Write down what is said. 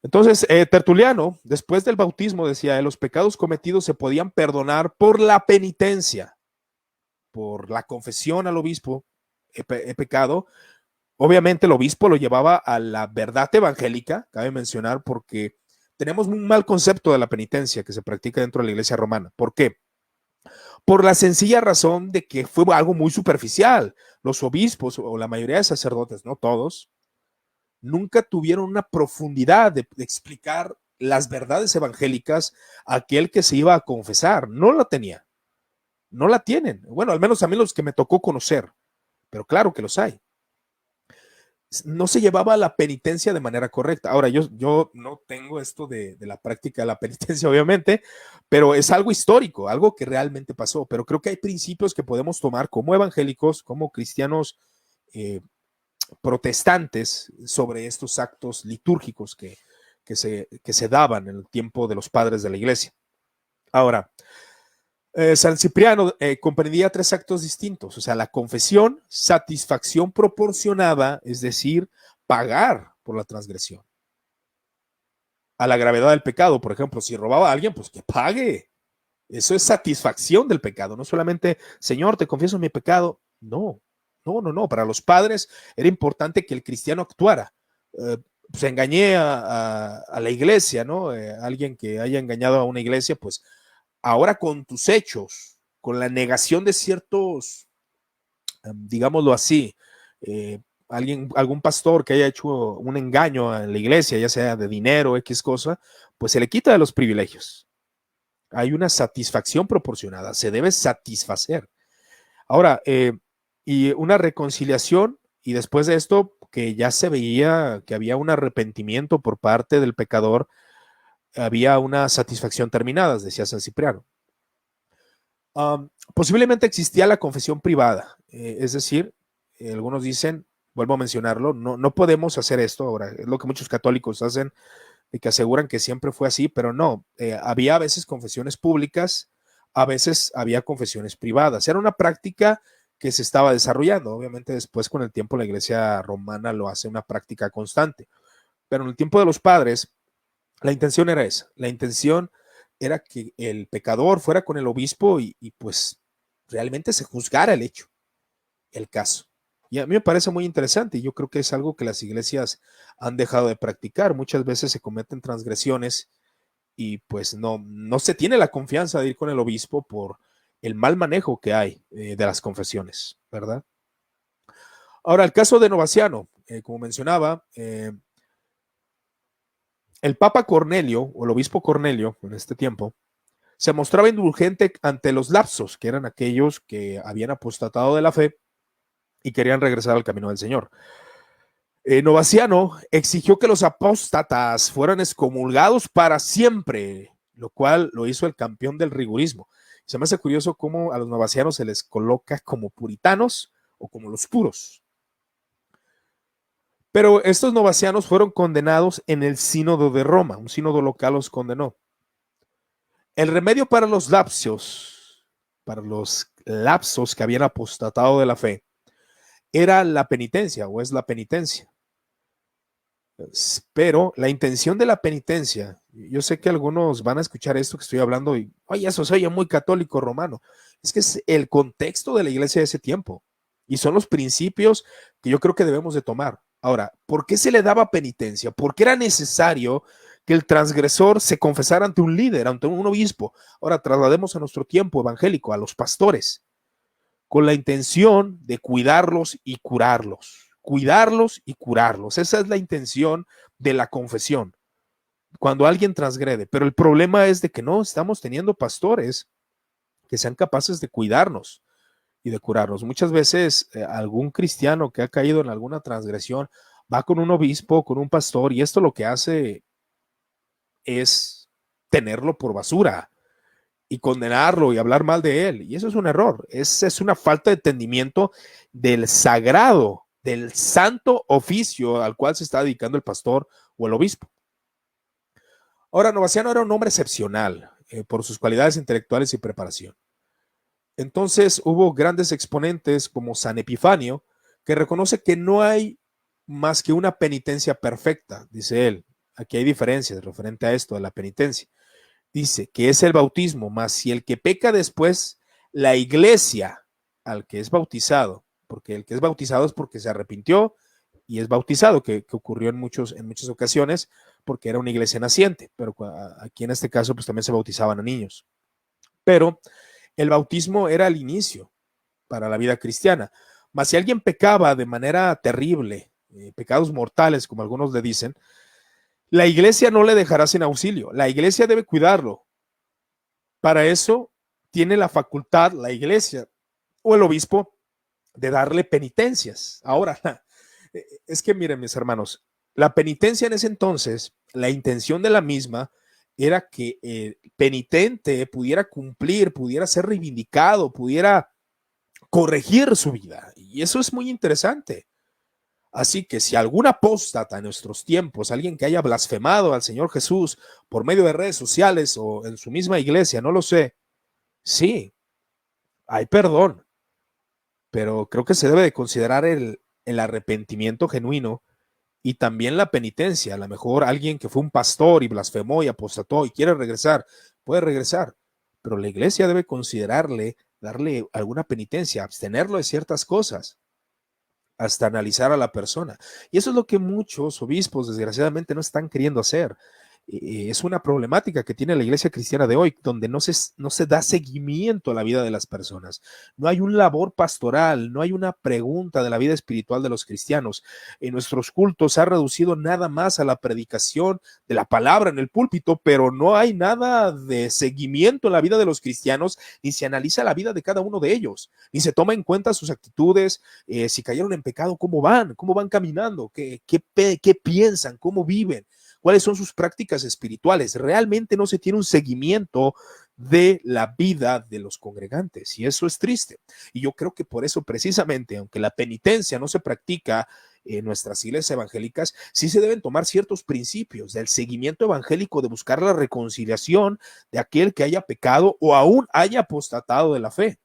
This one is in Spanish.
Entonces, Tertuliano, después del bautismo, decía, los pecados cometidos se podían perdonar por la penitencia, por la confesión al obispo, he pecado. Obviamente el obispo lo llevaba a la verdad evangélica, cabe mencionar, porque tenemos un mal concepto de la penitencia que se practica dentro de la iglesia romana. ¿Por qué? Por la sencilla razón de que fue algo muy superficial. Los obispos o la mayoría de sacerdotes, no todos, nunca tuvieron una profundidad de explicar las verdades evangélicas a aquel que se iba a confesar. No la tenía, no la tienen. Bueno, al menos a mí los que me tocó conocer, pero claro que los hay. No se llevaba la penitencia de manera correcta. Ahora, yo no tengo esto de la práctica de la penitencia, obviamente, pero es algo histórico, algo que realmente pasó. Pero creo que hay principios que podemos tomar como evangélicos, como cristianos protestantes, sobre estos actos litúrgicos que se daban en el tiempo de los padres de la iglesia. Ahora, San Cipriano comprendía tres actos distintos, o sea, la confesión, satisfacción proporcionada, es decir, pagar por la transgresión. A la gravedad del pecado, por ejemplo, si robaba a alguien, pues que pague. Eso es satisfacción del pecado, no solamente, Señor, te confieso mi pecado. No, no, no, no. Para los padres era importante que el cristiano actuara. Pues engañé a la iglesia, ¿no? Alguien que haya engañado a una iglesia, pues ahora con tus hechos, con la negación de ciertos, digámoslo así, algún pastor que haya hecho un engaño en la iglesia, ya sea de dinero, X cosa, pues se le quita de los privilegios. Hay una satisfacción proporcionada, se debe satisfacer. Ahora, y una reconciliación, y después de esto, que ya se veía que había un arrepentimiento por parte del pecador, había una satisfacción terminada, decía San Cipriano. Posiblemente existía la confesión privada, es decir, algunos dicen, vuelvo a mencionarlo, no podemos hacer esto ahora, es lo que muchos católicos hacen, y que aseguran que siempre fue así, pero no, había a veces confesiones públicas, a veces había confesiones privadas, era una práctica que se estaba desarrollando, obviamente después con el tiempo la iglesia romana lo hace una práctica constante, pero en el tiempo de los padres, la intención era esa, la intención era que el pecador fuera con el obispo y pues realmente se juzgara el hecho, el caso. Y a mí me parece muy interesante y yo creo que es algo que las iglesias han dejado de practicar. Muchas veces se cometen transgresiones y pues no se tiene la confianza de ir con el obispo por el mal manejo que hay de las confesiones, ¿verdad? Ahora, el caso de Novaciano, como mencionaba, el Papa Cornelio o el obispo Cornelio en este tiempo se mostraba indulgente ante los lapsos, que eran aquellos que habían apostatado de la fe y querían regresar al camino del Señor. Novaciano exigió que los apóstatas fueran excomulgados para siempre, lo cual lo hizo el campeón del rigorismo. Se me hace curioso cómo a los novacianos se les coloca como puritanos o como los puros. Pero estos novacianos fueron condenados en el sínodo de Roma, un sínodo local los condenó. El remedio para los lapsos que habían apostatado de la fe, era la penitencia o es la penitencia. Pero la intención de la penitencia, yo sé que algunos van a escuchar esto que estoy hablando y, oye, eso se oye muy católico romano. Es que es el contexto de la iglesia de ese tiempo y son los principios que yo creo que debemos de tomar. Ahora, ¿por qué se le daba penitencia? Porque era necesario que el transgresor se confesara ante un líder, ante un obispo. Ahora, traslademos a nuestro tiempo evangélico, a los pastores, con la intención de cuidarlos y curarlos. Cuidarlos y curarlos. Esa es la intención de la confesión. Cuando alguien transgrede, pero el problema es de que no estamos teniendo pastores que sean capaces de cuidarnos y de curarnos. Muchas veces algún cristiano que ha caído en alguna transgresión va con un obispo, con un pastor, y esto lo que hace es tenerlo por basura y condenarlo y hablar mal de él. Y eso es un error. Es una falta de entendimiento del sagrado, del santo oficio al cual se está dedicando el pastor o el obispo. Ahora, Novaciano era un hombre excepcional por sus cualidades intelectuales y preparación. Entonces hubo grandes exponentes como San Epifanio, que reconoce que no hay más que una penitencia perfecta, dice él. aquí hay diferencias referente a esto de la penitencia. Dice que es el bautismo, más si el que peca después, la iglesia al que es bautizado, porque el que es bautizado es porque se arrepintió y es bautizado, que ocurrió en muchas ocasiones porque era una iglesia naciente, pero aquí en este caso pues también se bautizaban a niños. Pero el bautismo era el inicio para la vida cristiana. Mas si alguien pecaba de manera terrible, pecados mortales, como algunos le dicen, la iglesia no le dejará sin auxilio. La iglesia debe cuidarlo. Para eso tiene la facultad la iglesia o el obispo de darle penitencias. Ahora, es que miren, mis hermanos, la penitencia en ese entonces, la intención de la misma era que el penitente pudiera cumplir, pudiera ser reivindicado, pudiera corregir su vida. Y eso es muy interesante. Así que si algún apóstata en nuestros tiempos, alguien que haya blasfemado al Señor Jesús por medio de redes sociales o en su misma iglesia, no lo sé, sí, hay perdón, pero creo que se debe de considerar el arrepentimiento genuino y también la penitencia. A lo mejor alguien que fue un pastor y blasfemó y apostató y quiere regresar, puede regresar, pero la iglesia debe considerarle, darle alguna penitencia, abstenerlo de ciertas cosas hasta analizar a la persona. Y eso es lo que muchos obispos, desgraciadamente, no están queriendo hacer. Es una problemática que tiene la iglesia cristiana de hoy, donde no se da seguimiento a la vida de las personas. No hay un labor pastoral, no hay una pregunta de la vida espiritual de los cristianos. En nuestros cultos se ha reducido nada más a la predicación de la palabra en el púlpito, pero no hay nada de seguimiento en la vida de los cristianos, ni se analiza la vida de cada uno de ellos, ni se toma en cuenta sus actitudes, si cayeron en pecado, cómo van caminando, qué piensan, cómo viven, cuáles son sus prácticas espirituales. Realmente no se tiene un seguimiento de la vida de los congregantes y eso es triste. Y yo creo que por eso precisamente, aunque la penitencia no se practica en nuestras iglesias evangélicas, sí se deben tomar ciertos principios del seguimiento evangélico, de buscar la reconciliación de aquel que haya pecado o aún haya apostatado de la fe.